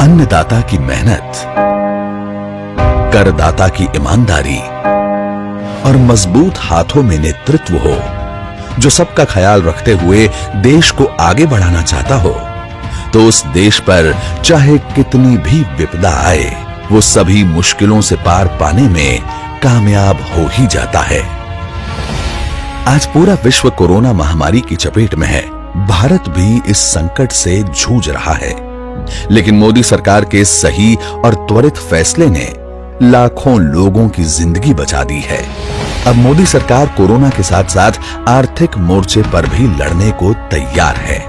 अन्नदाता की मेहनत, करदाता की ईमानदारी और मजबूत हाथों में नेतृत्व हो, जो सबका ख्याल रखते हुए देश को आगे बढ़ाना चाहता हो, तो उस देश पर चाहे कितनी भी विपदा आए, वो सभी मुश्किलों से पार पाने में कामयाब हो ही जाता है। आज पूरा विश्व कोरोना महामारी की चपेट में है। भारत भी इस संकट से जूझ रहा है, लेकिन मोदी सरकार के सही और त्वरित फैसले ने लाखों लोगों की जिंदगी बचा दी है। अब मोदी सरकार कोरोना के साथ साथ आर्थिक मोर्चे पर भी लड़ने को तैयार है।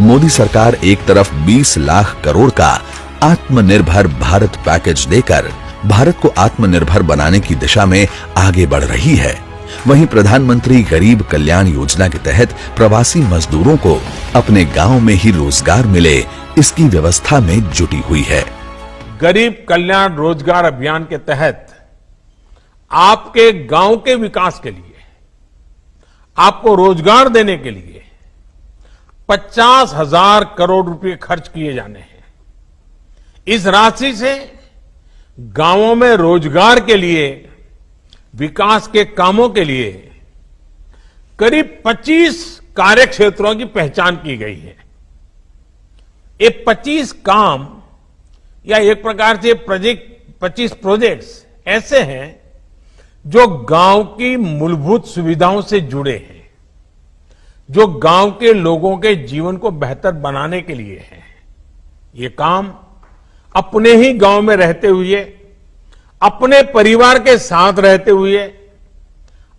मोदी सरकार एक तरफ 20 लाख करोड़ का आत्मनिर्भर भारत पैकेज देकर भारत को आत्मनिर्भर बनाने की दिशा में आगे बढ़ रही है, वहीं प्रधानमंत्री गरीब कल्याण योजना के तहत प्रवासी मजदूरों को अपने गांव में ही रोजगार मिले, इसकी व्यवस्था में जुटी हुई है। गरीब कल्याण रोजगार अभियान के तहत आपके गांव के विकास के लिए, आपको रोजगार देने के लिए 50,000 करोड़ रुपए खर्च किए जाने हैं। इस राशि से गांवों में रोजगार के लिए, विकास के कामों के लिए करीब 25 कार्य क्षेत्रों की पहचान की गई है। ये 25 काम या एक प्रकार से 25 प्रोजेक्ट्स ऐसे हैं जो गांव की मूलभूत सुविधाओं से जुड़े हैं, जो गांव के लोगों के जीवन को बेहतर बनाने के लिए है। ये काम अपने ही गांव में रहते हुए, अपने परिवार के साथ रहते हुए,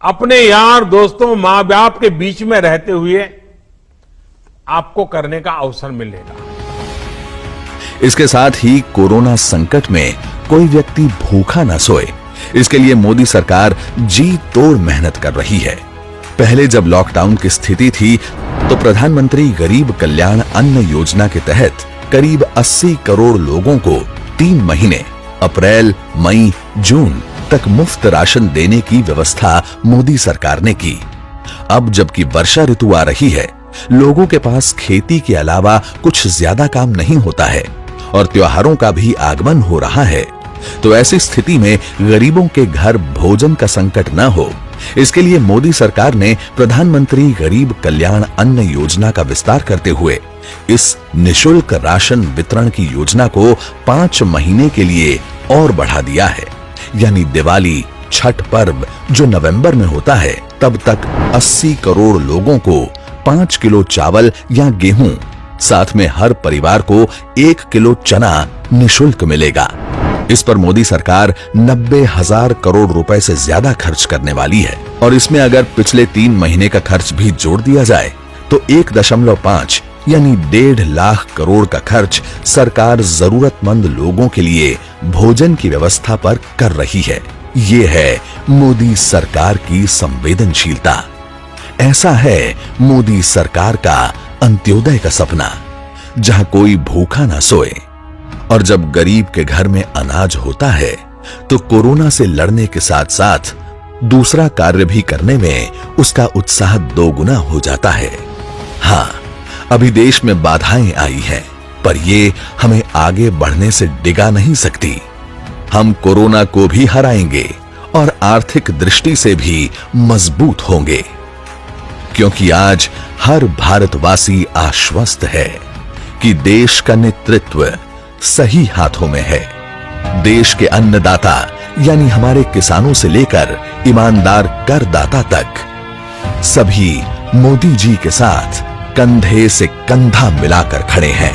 अपने यार दोस्तों मां बाप के बीच में रहते हुए आपको करने का अवसर मिलेगा। इसके साथ ही कोरोना संकट में कोई व्यक्ति भूखा न सोए, इसके लिए मोदी सरकार जी तोड़ मेहनत कर रही है। पहले जब लॉकडाउन की स्थिति थी तो प्रधानमंत्री गरीब कल्याण अन्न योजना के तहत करीब 80 करोड़ लोगों को 3 महीने अप्रैल, मई, जून तक मुफ्त राशन देने की व्यवस्था मोदी सरकार ने की। अब जबकि वर्षा ऋतु आ रही है, लोगों के पास खेती के अलावा कुछ ज्यादा काम नहीं होता है और त्योहारों का भी आगमन हो रहा है, तो ऐसी स्थिति में गरीबों के घर भोजन का संकट न हो, इसके लिए मोदी सरकार ने प्रधानमंत्री गरीब कल्याण अन्न योजना का विस्तार करते हुए इस निशुल्क राशन वितरण की योजना को 5 महीने के लिए और बढ़ा दिया है। यानी दिवाली, छठ पर्व जो नवंबर में होता है, तब तक 80 करोड़ लोगों को 5 किलो चावल या गेहूं, साथ में हर परिवार को 1 किलो चना निशुल्क मिलेगा। इस पर मोदी सरकार 90,000 करोड़ रुपए से ज्यादा खर्च करने वाली है और इसमें अगर पिछले 3 महीने का खर्च भी जोड़ दिया जाए तो 1.5 यानी 1.5 लाख करोड़ का खर्च सरकार जरूरतमंद लोगों के लिए भोजन की व्यवस्था पर कर रही है। ये है मोदी सरकार की संवेदनशीलता। ऐसा है मोदी सरकार का अंत्योदय का सपना, जहां कोई भूखा ना सोए। और जब गरीब के घर में अनाज होता है तो कोरोना से लड़ने के साथ साथ दूसरा कार्य भी करने में उसका उत्साह 2 गुना हो जाता है। हाँ, अभी देश में बाधाएं आई हैं, पर ये हमें आगे बढ़ने से डिगा नहीं सकती। हम कोरोना को भी हराएंगे और आर्थिक दृष्टि से भी मजबूत होंगे, क्योंकि आज हर भारतवासी आश्वस्त है कि देश का नेतृत्व सही हाथों में है। देश के अन्नदाता यानी हमारे किसानों से लेकर ईमानदार करदाता तक सभी मोदी जी के साथ कंधे से कंधा मिलाकर खड़े हैं।